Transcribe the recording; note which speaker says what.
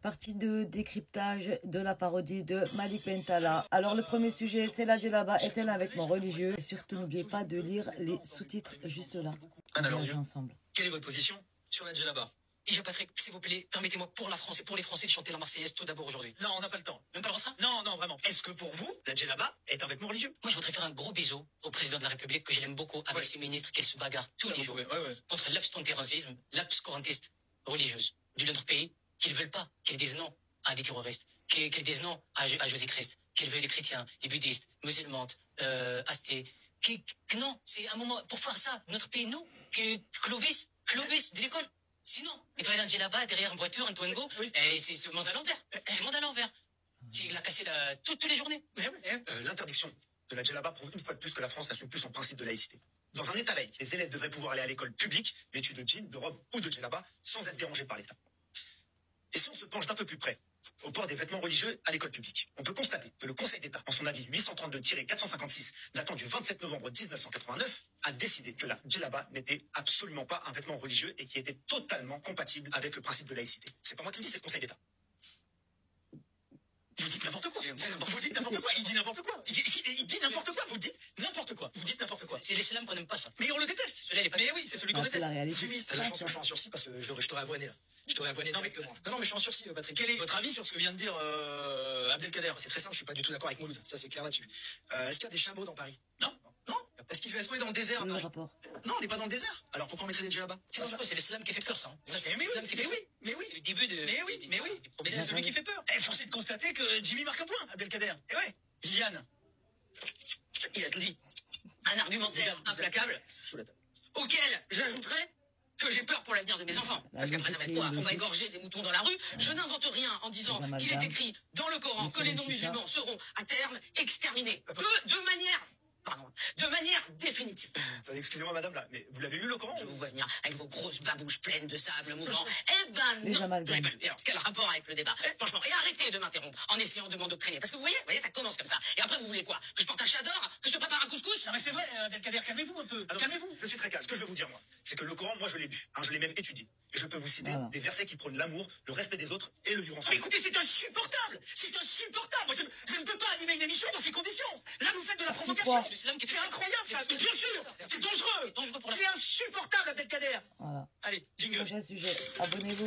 Speaker 1: Partie de décryptage de la parodie de Malik Bentala. Alors le premier sujet, c'est la djellaba est-elle un vêtement religieux? Et surtout n'oubliez pas de lire les sous-titres juste là.
Speaker 2: Anne, alors,
Speaker 1: Ensemble.
Speaker 2: quelle est votre position sur la djellaba?
Speaker 3: Déjà Patrick, s'il vous plaît, permettez-moi pour la France et pour les Français de chanter la Marseillaise tout d'abord aujourd'hui.
Speaker 2: Non, on n'a pas le temps.
Speaker 3: Même pas le refrain?
Speaker 2: Non, non, vraiment. Est-ce que pour vous, la djellaba est un vêtement religieux?
Speaker 3: Moi, je voudrais faire un gros bisou au président de la République, que je l'aime beaucoup, avec ses ministres qui se bagarrent tous les jours contre l'abstentérisme, l'abscurantiste religieuse de notre pays, qu'ils veulent pas, qu'ils disent non à des terroristes, qu'ils disent non à Jésus-Christ, qu'ils veulent les chrétiens, les bouddhistes, musulmans, athées. Non, c'est un moment pour faire ça. Notre pays, nous, que Clovis de l'école. Sinon, il doit aller dans djellaba derrière une voiture, un Twingo, et c'est ce monde à l'envers. C'est le monde à l'envers. Il a cassé toutes les journées.
Speaker 2: L'interdiction de la djellaba prouve une fois de plus que la France n'assume plus son principe de laïcité. Dans un État laïque, les élèves devraient pouvoir aller à l'école publique, vêtus de jeans, de robes ou de djellaba, sans être dérangés par l'État. Et si on se penche d'un peu plus près au port des vêtements religieux à l'école publique, on peut constater que le Conseil d'État, en son avis 832-456, datant du 27 novembre 1989, a décidé que la djellaba n'était absolument pas un vêtement religieux et qui était totalement compatible avec le principe de laïcité. C'est pas moi qui le dis, c'est le Conseil d'État. Vous dites n'importe quoi. Vous dites n'importe quoi. Il dit n'importe quoi. Il dit n'importe quoi. Vous dites n'importe quoi. Vous dites n'importe quoi.
Speaker 3: C'est l'islam qu'on n'aime pas, ça.
Speaker 2: Mais on le déteste.
Speaker 3: Celui-là, il est pas...
Speaker 2: Mais oui, c'est celui qu'on déteste.
Speaker 4: Jimmy, t'as la chance que je suis en sursis parce que je t'aurais avoiné là. Je t'aurais avoiné directement. Non, mais je suis en sursis, Patrick.
Speaker 2: Quel est votre avis sur ce que vient de dire Abdelkader?
Speaker 4: C'est très simple, je suis pas du tout d'accord avec Mouloud. Ça, c'est clair là-dessus. Est-ce qu'il y a des chameaux dans Paris?
Speaker 2: Non. Non.
Speaker 4: Est-ce qu'il fait dans le désert à
Speaker 1: Le
Speaker 4: Paris?
Speaker 1: rapport.
Speaker 4: Non, on n'est pas dans le désert. Alors pourquoi on mettrait des djellabas?
Speaker 3: C'est l'islam qui fait peur, ça.
Speaker 2: Mais oui, mais oui.
Speaker 3: C'est le début de...
Speaker 2: Mais oui. Mais c'est celui qui fait peur. Force est de constater que Jimmy marque un point, Abdelkader. Et ouais, Viviane.
Speaker 3: Il a tout dit. Un argumentaire implacable
Speaker 4: Sous la table.
Speaker 3: auquel j'ajouterais que j'ai peur pour l'avenir de mes enfants. Parce qu'après, ça va être quoi? On va égorger des moutons dans la rue. Je n'invente rien en disant qu'il est écrit dans le Coran que les non-musulmans seront à terme exterminés. De manière définitive.
Speaker 2: Attendez, excusez-moi, madame, là, mais vous l'avez lu le Coran?
Speaker 3: Je vous vois venir avec vos grosses babouches pleines de sable mouvant. Eh ben non, je l'ai pas lu. Alors, quel rapport avec le débat? Franchement, et arrêtez de m'interrompre en essayant de m'endoctriner. Parce que vous voyez, ça commence comme ça. Et après, vous voulez quoi? Que je porte un chador? Que je te prépare un couscous?
Speaker 2: Non mais c'est vrai, Abdelkader, calmez-vous un peu. Calmez-vous. Je suis très calme. Ce que je veux vous dire, moi, c'est que le Coran, moi, je l'ai lu. Je l'ai même étudié. Et je peux vous citer des versets qui prônent l'amour, le respect des autres et le vivre ensemble. Mais écoutez, c'est insupportable. C'est insupportable. Moi, je ne peux pas animer une émission dans ces conditions. Là, vous faites de la provocation. C'est incroyable, ça. Mais bien sûr, c'est dangereux. C'est insupportable, Abdelkader.
Speaker 1: Voilà.
Speaker 2: Allez, jingle.
Speaker 1: Prochain sujet. Abonnez-vous.